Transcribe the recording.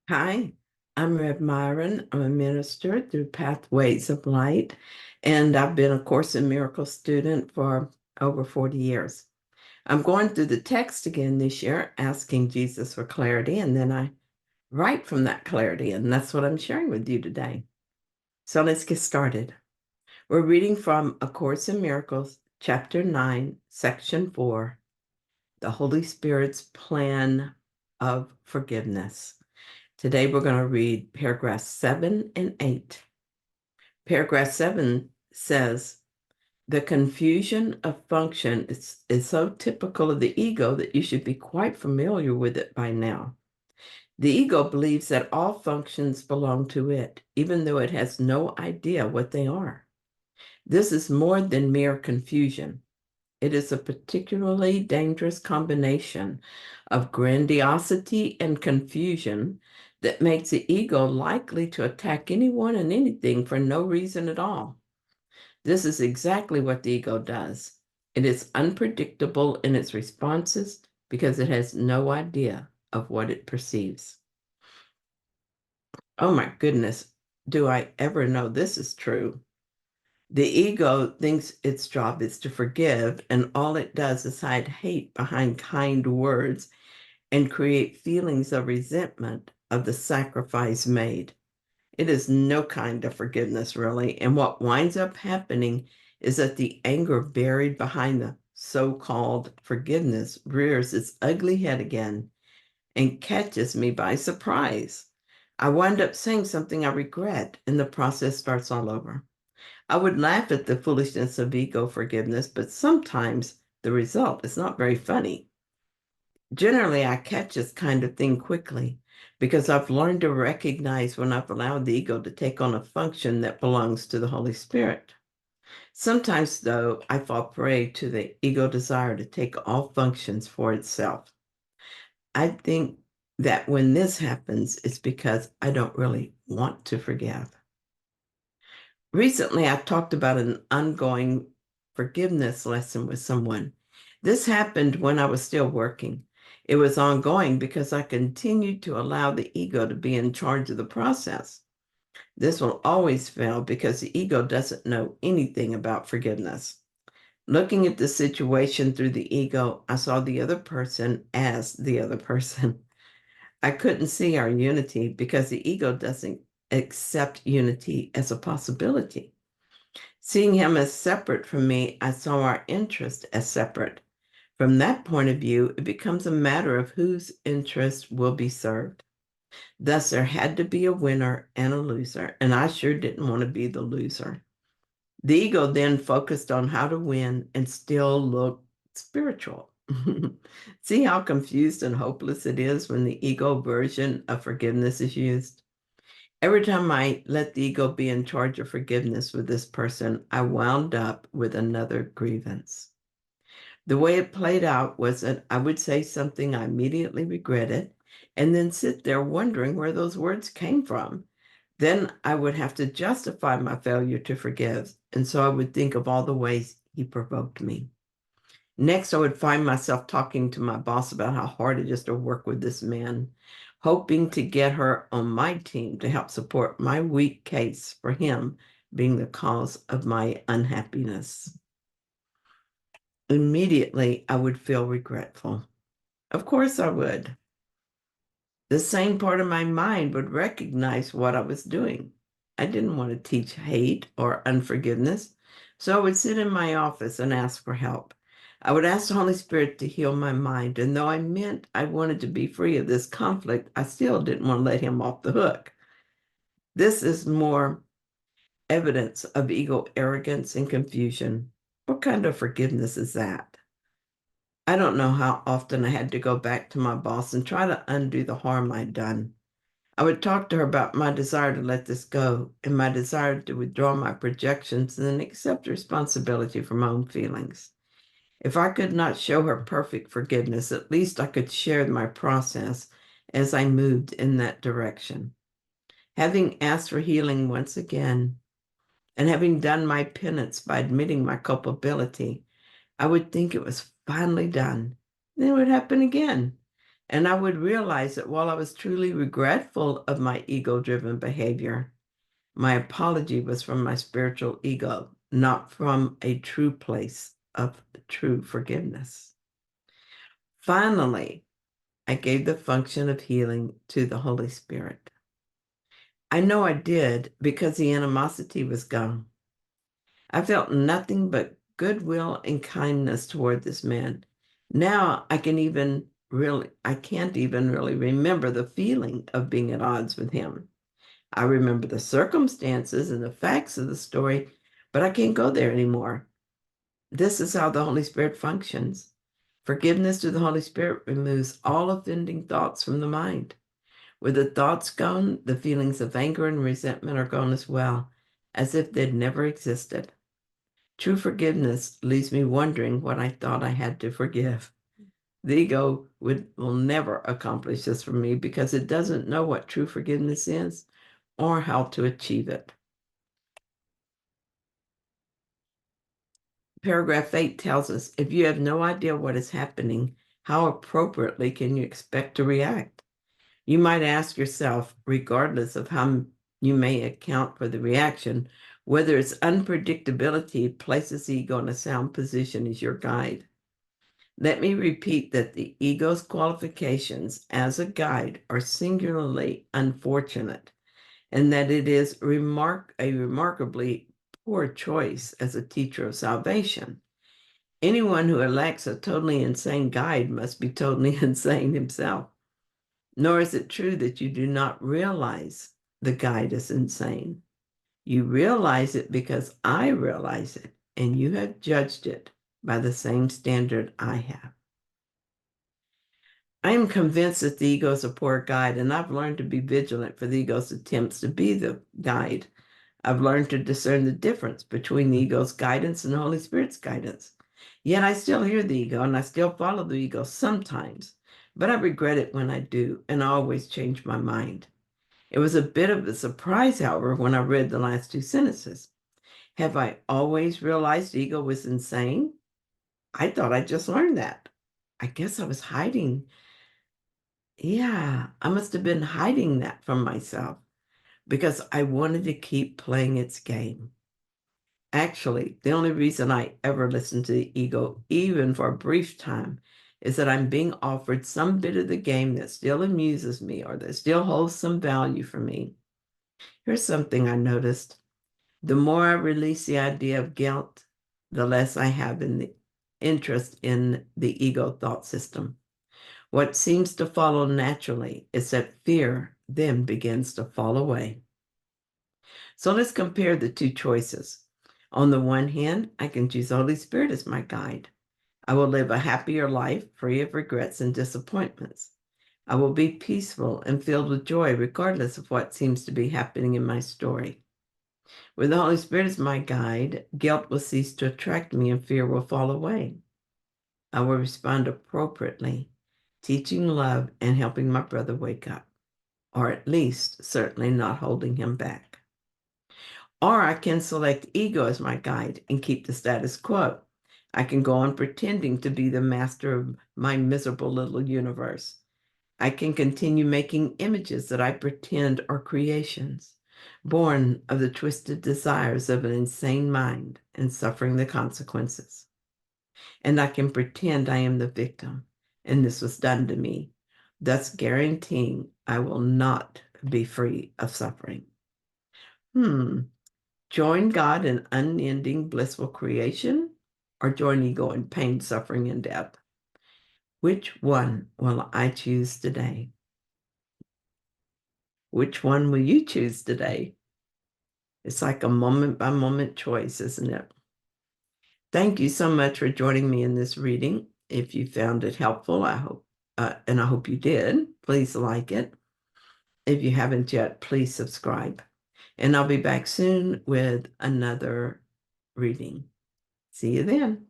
Hi, I'm Rev Myron. I'm a minister through Pathways of Light, and I've been a Course in Miracles student for over 40 years. I'm going through the text again this year, asking Jesus for clarity, and then I write from that clarity, and that's what I'm sharing with you today. So let's get started. We're reading from A Course in Miracles, Chapter 9, Section 4, The Holy Spirit's Plan of Forgiveness. Today we're going to read paragraphs 7 and 8. Paragraph 7 says, the confusion of function is so typical of the ego that you should be quite familiar with it by now. The ego believes that all functions belong to it, even though it has no idea what they are. This is more than mere confusion. It is a particularly dangerous combination of grandiosity and confusion that makes the ego likely to attack anyone and anything for no reason at all. This is exactly what the ego does. It is unpredictable in its responses because it has no idea of what it perceives. Oh my goodness, do I ever know this is true? The ego thinks its job is to forgive, and all it does is hide hate behind kind words and create feelings of resentment of the sacrifice made. It is no kind of forgiveness, really. And what winds up happening is that the anger buried behind the so-called forgiveness rears its ugly head again and catches me by surprise. I wind up saying something I regret, and the process starts all over. I would laugh at the foolishness of ego forgiveness, but sometimes the result is not very funny. Generally, I catch this kind of thing quickly because I've learned to recognize when I've allowed the ego to take on a function that belongs to the Holy Spirit. Sometimes, though, I fall prey to the ego desire to take all functions for itself. I think that when this happens, it's because I don't really want to forgive. Recently, I talked about an ongoing forgiveness lesson with someone. This happened when I was still working. It was ongoing because I continued to allow the ego to be in charge of the process. This will always fail because the ego doesn't know anything about forgiveness. Looking at the situation through the ego, I saw the other person as the other person. I couldn't see our unity because the ego doesn't accept unity as a possibility. Seeing him as separate from me, I saw our interest as separate. From that point of view, it becomes a matter of whose interest will be served. Thus, there had to be a winner and a loser, and I sure didn't want to be the loser. The ego then focused on how to win and still look spiritual. See how confused and hopeless it is when the ego version of forgiveness is used? Every time I let the ego be in charge of forgiveness with this person, I wound up with another grievance. The way it played out was that I would say something I immediately regretted and then sit there wondering where those words came from. Then I would have to justify my failure to forgive, and so I would think of all the ways he provoked me. Next, I would find myself talking to my boss about how hard it is to work with this man, hoping to get her on my team to help support my weak case for him being the cause of my unhappiness. Immediately, I would feel regretful. Of course, I would. The same part of my mind would recognize what I was doing. I didn't want to teach hate or unforgiveness, so I would sit in my office and ask for help. I would ask the Holy Spirit to heal my mind, and though I meant I wanted to be free of this conflict, I still didn't want to let him off the hook. This is more evidence of ego arrogance and confusion. What kind of forgiveness is that? I don't know how often I had to go back to my boss and try to undo the harm I'd done. I would talk to her about my desire to let this go and my desire to withdraw my projections and then accept responsibility for my own feelings. If I could not show her perfect forgiveness, at least I could share my process as I moved in that direction. Having asked for healing once again and having done my penance by admitting my culpability, I would think it was finally done. Then it would happen again. And I would realize that while I was truly regretful of my ego-driven behavior, my apology was from my spiritual ego, not from a true place of true forgiveness. Finally, I gave the function of healing to the Holy Spirit. I know I did because the animosity was gone. I felt nothing but goodwill and kindness toward this man. Now I can't even really remember the feeling of being at odds with him. I remember the circumstances and the facts of the story, but I can't go there anymore. This is how the Holy Spirit functions. Forgiveness to the Holy Spirit removes all offending thoughts from the mind. With the thoughts gone, the feelings of anger and resentment are gone as well, as if they'd never existed. True forgiveness leaves me wondering what I thought I had to forgive. The ego will never accomplish this for me because it doesn't know what true forgiveness is or how to achieve it. Paragraph 8 tells us, if you have no idea what is happening, how appropriately can you expect to react? You might ask yourself, regardless of how you may account for the reaction, whether its unpredictability places the ego in a sound position as your guide. Let me repeat that the ego's qualifications as a guide are singularly unfortunate, and that it is a remarkably poor choice as a teacher of salvation. Anyone who elects a totally insane guide must be totally insane himself. Nor is it true that you do not realize the guide is insane. You realize it because I realize it, and you have judged it by the same standard I have. I am convinced that the ego is a poor guide, and I've learned to be vigilant for the ego's attempts to be the guide. I've learned to discern the difference between the ego's guidance and the Holy Spirit's guidance. Yet I still hear the ego and I still follow the ego sometimes, but I regret it when I do, and I always change my mind. It was a bit of a surprise, however, when I read the last two sentences. Have I always realized the ego was insane? I thought I just learned that. I guess I was hiding. Yeah, I must have been hiding that from myself because I wanted to keep playing its game. Actually, the only reason I ever listen to the ego, even for a brief time, is that I'm being offered some bit of the game that still amuses me or that still holds some value for me. Here's something I noticed. The more I release the idea of guilt, the less I have in the interest in the ego thought system. What seems to follow naturally is that fear then begins to fall away. So let's compare the two choices. On the one hand, I can choose the Holy Spirit as my guide. I will live a happier life, free of regrets and disappointments. I will be peaceful and filled with joy, regardless of what seems to be happening in my story. With the Holy Spirit as my guide, guilt will cease to attract me and fear will fall away. I will respond appropriately, teaching love and helping my brother wake up, or at least certainly not holding him back. Or I can select ego as my guide and keep the status quo. I can go on pretending to be the master of my miserable little universe. I can continue making images that I pretend are creations, born of the twisted desires of an insane mind and suffering the consequences. And I can pretend I am the victim and this was done to me, thus guaranteeing I will not be free of suffering. Join God in unending blissful creation or join ego in pain, suffering, and death? Which one will I choose today? Which one will you choose today? It's like a moment by moment choice, isn't it? Thank you so much for joining me in this reading. If you found it helpful, I hope, and I hope you did, please like it. If you haven't yet, please subscribe. And I'll be back soon with another reading. See you then.